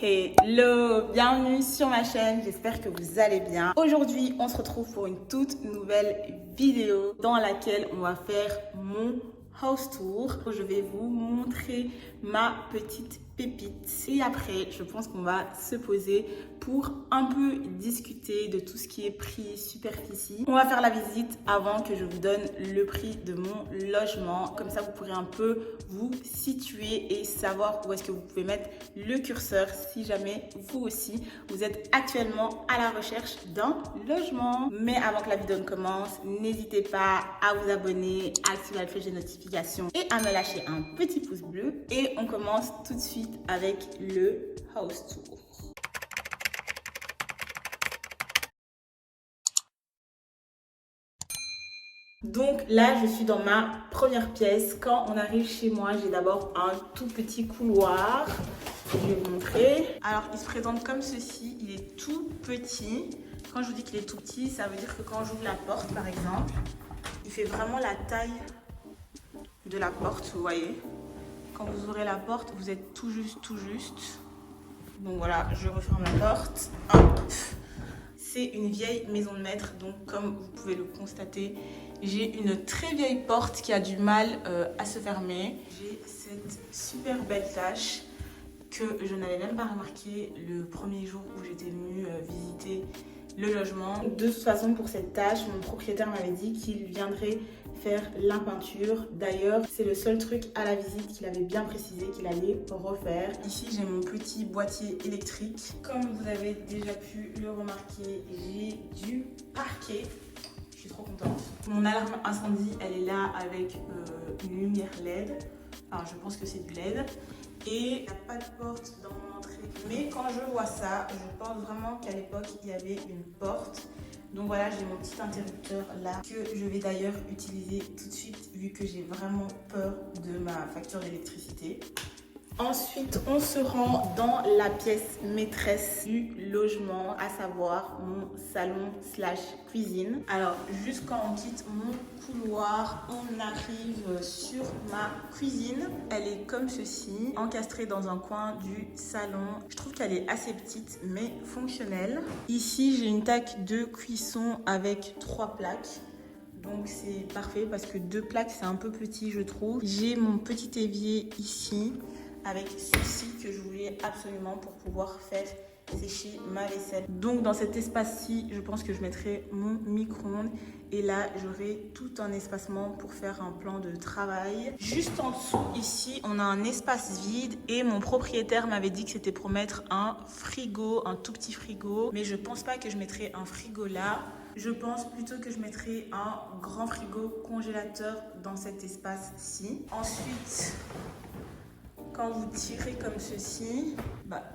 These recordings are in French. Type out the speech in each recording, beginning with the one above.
Hello, bienvenue sur ma chaîne, j'espère que vous allez bien. Aujourd'hui, on se retrouve pour une toute nouvelle vidéo dans laquelle on va faire mon house tour. Je vais vous montrer ma petite pépite et après, je pense qu'on va se poser pour un peu discuter de tout ce qui est prix, superficie. On va faire la visite avant que je vous donne le prix de mon logement. Comme ça, vous pourrez un peu vous situer et savoir où est-ce que vous pouvez mettre le curseur si jamais vous aussi, vous êtes actuellement à la recherche d'un logement. Mais avant que la vidéo ne commence, n'hésitez pas à vous abonner, à activer la cloche de notification et à me lâcher un petit pouce bleu. Et on commence tout de suite avec le house tour. Donc là, je suis dans ma première pièce. Quand on arrive chez moi, j'ai d'abord un tout petit couloir. Je vais vous montrer. Alors, il se présente comme ceci. Il est tout petit. Quand je vous dis qu'il est tout petit, ça veut dire que quand j'ouvre la porte, par exemple, il fait vraiment la taille de la porte, vous voyez. Quand vous ouvrez la porte, vous êtes tout juste. Donc voilà, je referme la porte. Hop. C'est une vieille maison de maître, donc comme vous pouvez le constater, j'ai une très vieille porte qui a du mal à se fermer. J'ai cette super belle tache que je n'avais même pas remarqué le premier jour où j'étais venue visiter le logement. De toute façon, pour cette tache, mon propriétaire m'avait dit qu'il viendrait faire la peinture. D'ailleurs, c'est le seul truc à la visite qu'il avait bien précisé qu'il allait refaire. Ici, j'ai mon petit boîtier électrique. Comme vous avez déjà pu le remarquer, j'ai du parquet. Je suis trop contente. Mon alarme incendie, elle est là avec une lumière LED. Enfin, je pense que c'est du LED. Et il n'y a pas de porte dans mon entrée. Mais quand je vois ça, je pense vraiment qu'à l'époque, il y avait une porte. Donc voilà, j'ai mon petit interrupteur là que je vais d'ailleurs utiliser tout de suite vu que j'ai vraiment peur de ma facture d'électricité. Ensuite, on se rend dans la pièce maîtresse du logement, à savoir mon salon / cuisine. Alors, juste quand on quitte mon couloir, on arrive sur ma cuisine. Elle est comme ceci, encastrée dans un coin du salon. Je trouve qu'elle est assez petite, mais fonctionnelle. Ici, j'ai une taque de cuisson avec 3 plaques. Donc c'est parfait parce que 2 plaques, c'est un peu petit, je trouve. J'ai mon petit évier ici, avec ceci que je voulais absolument pour pouvoir faire sécher ma vaisselle. Donc dans cet espace-ci, je pense que je mettrai mon micro-ondes et là j'aurai tout un espacement pour faire un plan de travail. Juste en dessous ici, on a un espace vide et mon propriétaire m'avait dit que c'était pour mettre un frigo, un tout petit frigo, mais je pense pas que je mettrai un frigo là. Je pense plutôt que je mettrai un grand frigo congélateur dans cet espace-ci. Ensuite, quand vous tirez comme ceci,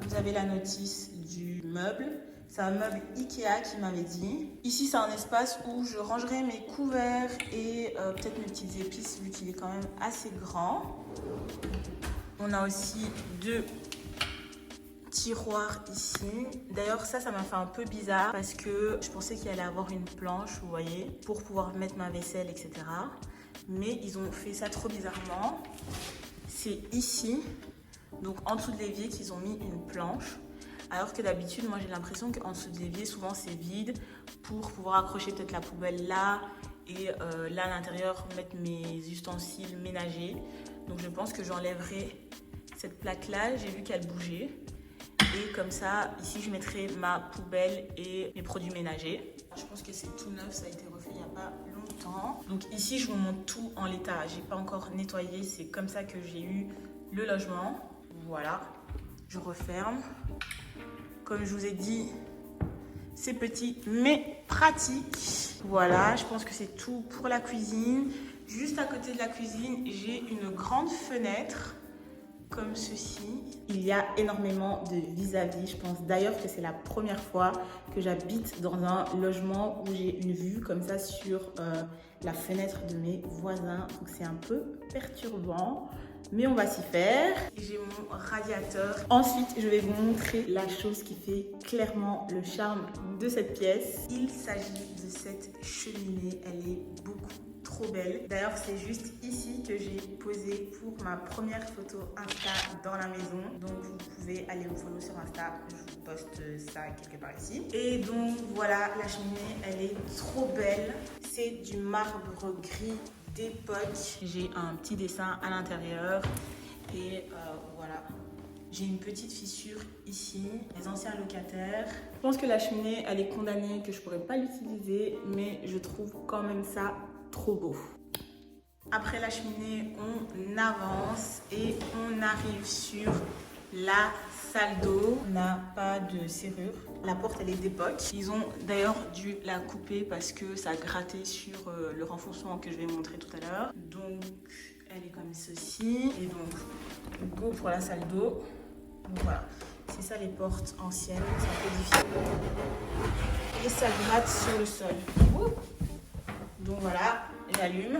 vous avez la notice du meuble. C'est un meuble Ikea qui m'avait dit. Ici, c'est un espace où je rangerai mes couverts et peut-être mes petites épices vu qu'il est quand même assez grand. On a aussi 2 tiroirs ici. D'ailleurs, ça m'a fait un peu bizarre parce que je pensais qu'il allait avoir une planche, vous voyez, pour pouvoir mettre ma vaisselle, etc. Mais ils ont fait ça trop bizarrement. C'est ici, donc en dessous de l'évier qu'ils ont mis une planche. Alors que d'habitude, moi j'ai l'impression qu'en dessous de l'évier, souvent c'est vide pour pouvoir accrocher peut-être la poubelle là et là à l'intérieur mettre mes ustensiles ménagers. Donc je pense que j'enlèverai cette plaque là, j'ai vu qu'elle bougeait. Et comme ça, ici je mettrai ma poubelle et mes produits ménagers. Je pense que c'est tout neuf, ça a été refait il n'y a pas longtemps. Donc ici je vous montre tout en l'état, j'ai pas encore nettoyé, c'est comme ça que j'ai eu le logement. Voilà, je referme. Comme je vous ai dit, c'est petit mais pratique. Voilà, je pense que c'est tout pour la cuisine. Juste à côté de la cuisine, j'ai une grande fenêtre comme ceci. Il y a énormément de vis-à-vis. Je pense d'ailleurs que c'est la première fois que j'habite dans un logement où j'ai une vue comme ça sur la fenêtre de mes voisins. Donc c'est un peu perturbant, mais on va s'y faire. J'ai mon radiateur. Ensuite, je vais vous montrer la chose qui fait clairement le charme de cette pièce. Il s'agit de cette cheminée. Elle est beaucoup trop belle. D'ailleurs, c'est juste ici que j'ai posé pour ma première photo Insta dans la maison. Donc, vous pouvez aller me follow sur Insta. Je vous poste ça quelque part ici. Et donc, voilà, la cheminée, elle est trop belle. C'est du marbre gris d'époque. J'ai un petit dessin à l'intérieur. Et voilà. J'ai une petite fissure ici, les anciens locataires. Je pense que la cheminée, elle est condamnée, que je pourrais pas l'utiliser, mais je trouve quand même ça trop beau. Après la cheminée, on avance et on arrive sur la salle d'eau. On n'a pas de serrure. La porte, elle est d'époque. Ils ont d'ailleurs dû la couper parce que ça grattait sur le renfoncement que je vais montrer tout à l'heure. Donc, elle est comme ceci. Et donc, go pour la salle d'eau. Donc voilà, c'est ça les portes anciennes, c'est un peu difficile. Et ça gratte sur le sol. Donc voilà, j'allume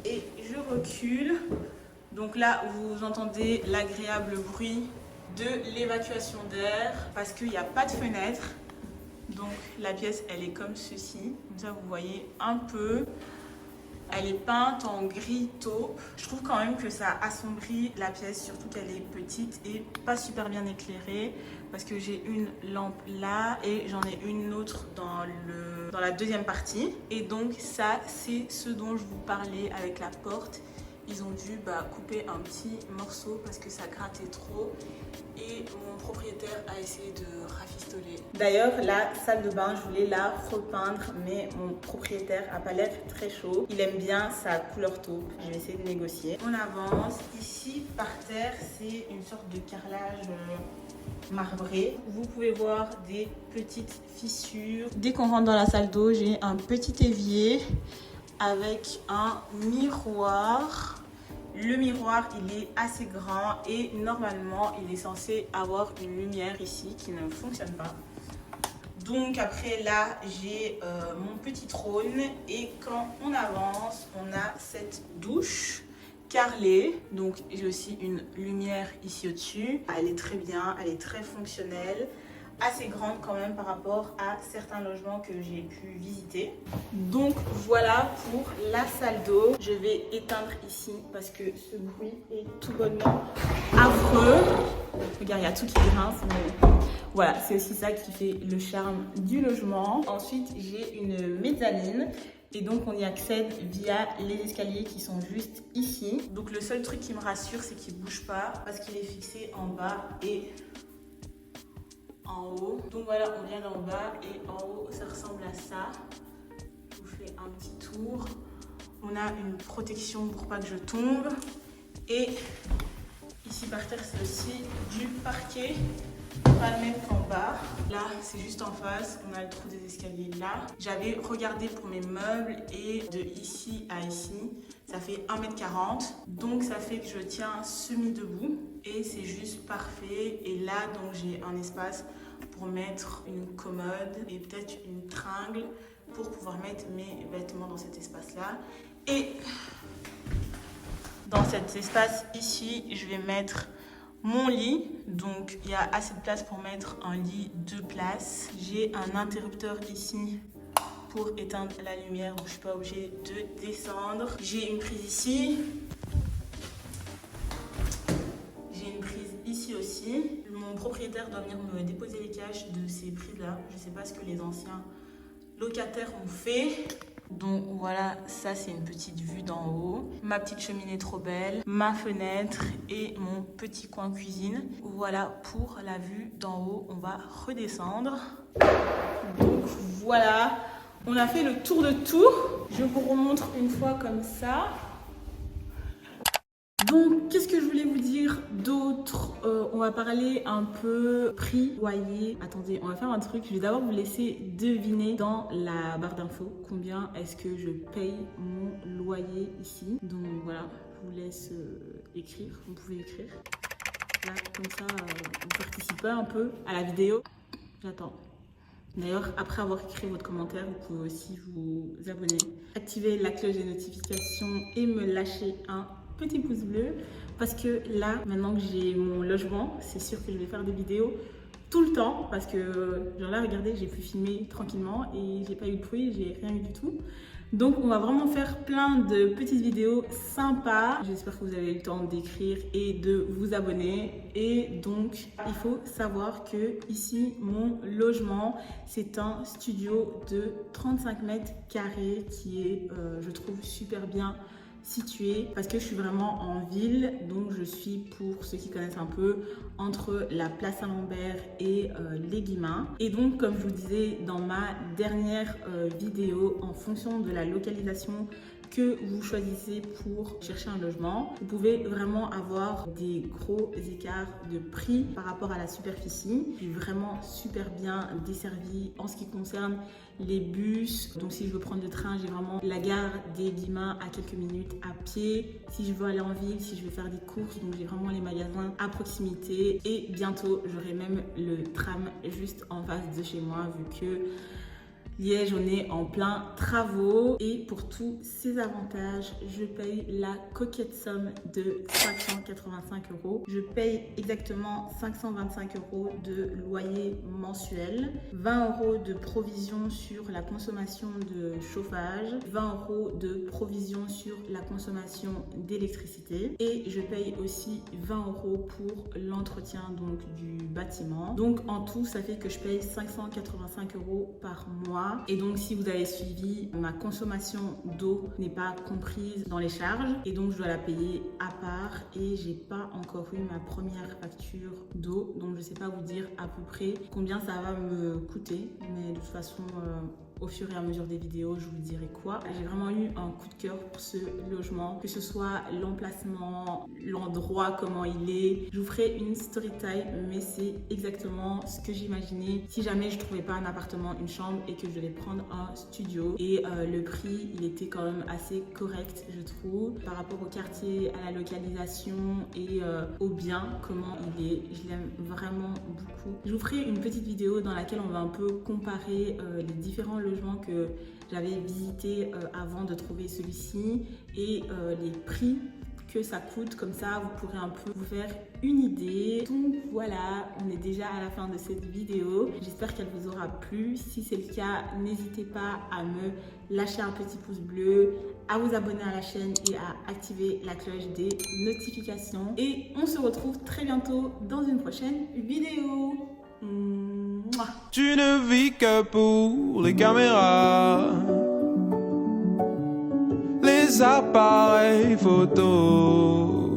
et je recule. Donc là, vous entendez l'agréable bruit de l'évacuation d'air parce qu'il n'y a pas de fenêtre. Donc la pièce, elle est comme ceci. Comme ça, vous voyez un peu. Elle est peinte en gris taupe. Je trouve quand même que ça assombrit la pièce, surtout qu'elle est petite et pas super bien éclairée parce que j'ai une lampe là et j'en ai une autre dans la deuxième partie. Et donc ça, c'est ce dont je vous parlais avec la porte. Ils ont dû couper un petit morceau parce que ça grattait trop et mon propriétaire a essayé de rafistoler. D'ailleurs, la salle de bain, je voulais la repeindre, mais mon propriétaire n'a pas l'air très chaud. Il aime bien sa couleur taupe. Je vais essayer de négocier. On avance. Ici, par terre, c'est une sorte de carrelage marbré. Vous pouvez voir des petites fissures. Dès qu'on rentre dans la salle d'eau, j'ai un petit évier avec un miroir. Le miroir, il est assez grand et normalement, il est censé avoir une lumière ici qui ne fonctionne pas. Donc après là, j'ai mon petit trône et quand on avance, on a cette douche carrelée. Donc j'ai aussi une lumière ici au-dessus. Elle est très bien, elle est très fonctionnelle. Assez grande quand même par rapport à certains logements que j'ai pu visiter. Donc voilà pour la salle d'eau. Je vais éteindre ici parce que ce bruit est tout bonnement affreux. Regarde, il y a tout qui grince, mais voilà, c'est aussi ça qui fait le charme du logement. Ensuite, j'ai une mezzanine. Et donc on y accède via les escaliers qui sont juste ici. Donc le seul truc qui me rassure, c'est qu'il ne bouge pas parce qu'il est fixé en bas et en haut. Donc voilà, on vient d'en bas et en haut ça ressemble à ça. Je vous fais un petit tour. On a une protection pour pas que je tombe. Et ici par terre c'est aussi du parquet. Pas le même qu'en bas. Là c'est juste en face, on a le trou des escaliers là. J'avais regardé pour mes meubles et de ici à ici ça fait 1m40. Donc ça fait que je tiens semi-debout et c'est juste parfait. Et là donc j'ai un espace pour mettre une commode et peut-être une tringle pour pouvoir mettre mes vêtements dans cet espace-là. Et dans cet espace ici, je vais mettre mon lit. Donc il y a assez de place pour mettre un lit 2 places. J'ai un interrupteur ici pour éteindre la lumière, donc je ne suis pas obligée de descendre. J'ai une prise ici. J'ai une prise ici aussi. Mon propriétaire doit venir me déposer les caches de ces prises-là. Je ne sais pas ce que les anciens locataires ont fait. Donc voilà, ça c'est une petite vue d'en haut. Ma petite cheminée trop belle, ma fenêtre et mon petit coin cuisine. Voilà pour la vue d'en haut. On va redescendre. Donc voilà, on a fait le tour de tout. Je vous remontre une fois comme ça. Donc, qu'est-ce que je voulais vous dire d'autre? On va parler un peu prix, loyer. Attendez, on va faire un truc. Je vais d'abord vous laisser deviner dans la barre d'infos combien est-ce que je paye mon loyer ici. Donc voilà, je vous laisse écrire. Vous pouvez écrire. Là, comme ça, vous participez un peu à la vidéo. J'attends. D'ailleurs, après avoir écrit votre commentaire, vous pouvez aussi vous abonner, activer la cloche des notifications et me lâcher un petit pouce bleu parce que là, maintenant que j'ai mon logement, c'est sûr que je vais faire des vidéos tout le temps parce que genre là, regardez, j'ai pu filmer tranquillement et j'ai pas eu de bruit, j'ai rien eu du tout. Donc on va vraiment faire plein de petites vidéos sympas. J'espère que vous avez eu le temps d'écrire et de vous abonner. Et donc il faut savoir que ici mon logement, c'est un studio de 35 mètres carrés qui est je trouve super bien situé parce que je suis vraiment en ville, donc je suis, pour ceux qui connaissent un peu, entre la place Saint-Lambert et les Guillemins. Et donc comme je vous disais dans ma dernière vidéo, en fonction de la localisation que vous choisissez pour chercher un logement, vous pouvez vraiment avoir des gros écarts de prix par rapport à la superficie. Je suis vraiment super bien desservie en ce qui concerne les bus. Donc si je veux prendre le train, j'ai vraiment la gare des Guillemins à quelques minutes à pied. Si je veux aller en ville, si je veux faire des courses, donc j'ai vraiment les magasins à proximité. Et bientôt, j'aurai même le tram juste en face de chez moi, vu que Liège, on est en plein travaux. Et pour tous ces avantages, je paye la coquette somme de 585 €. Je paye exactement 525 € de loyer mensuel, 20 € de provision sur la consommation de chauffage, 20 € de provision sur la consommation d'électricité, et je paye aussi 20 € pour l'entretien donc du bâtiment. Donc en tout, ça fait que je paye 585 € par mois. Et donc si vous avez suivi, ma consommation d'eau n'est pas comprise dans les charges et donc je dois la payer à part, et j'ai pas encore eu ma première facture d'eau, donc je sais pas vous dire à peu près combien ça va me coûter, mais de toute façon au fur et à mesure des vidéos, je vous dirai quoi. J'ai vraiment eu un coup de cœur pour ce logement, que ce soit l'emplacement, l'endroit, comment il est. Je vous ferai une story time, mais c'est exactement ce que j'imaginais si jamais je trouvais pas un appartement, une chambre, et que je devais prendre un studio. Et le prix, il était quand même assez correct, je trouve, par rapport au quartier, à la localisation et au bien, comment il est. Je l'aime vraiment beaucoup. Je vous ferai une petite vidéo dans laquelle on va un peu comparer les différents logements que j'avais visité avant de trouver celui-ci et les prix que ça coûte, comme ça vous pourrez un peu vous faire une idée. Donc voilà, on est déjà à la fin de cette vidéo, j'espère qu'elle vous aura plu. Si c'est le cas, n'hésitez pas à me lâcher un petit pouce bleu, à vous abonner à la chaîne et à activer la cloche des notifications, et on se retrouve très bientôt dans une prochaine vidéo. Tu ne vis que pour les caméras, les appareils photos.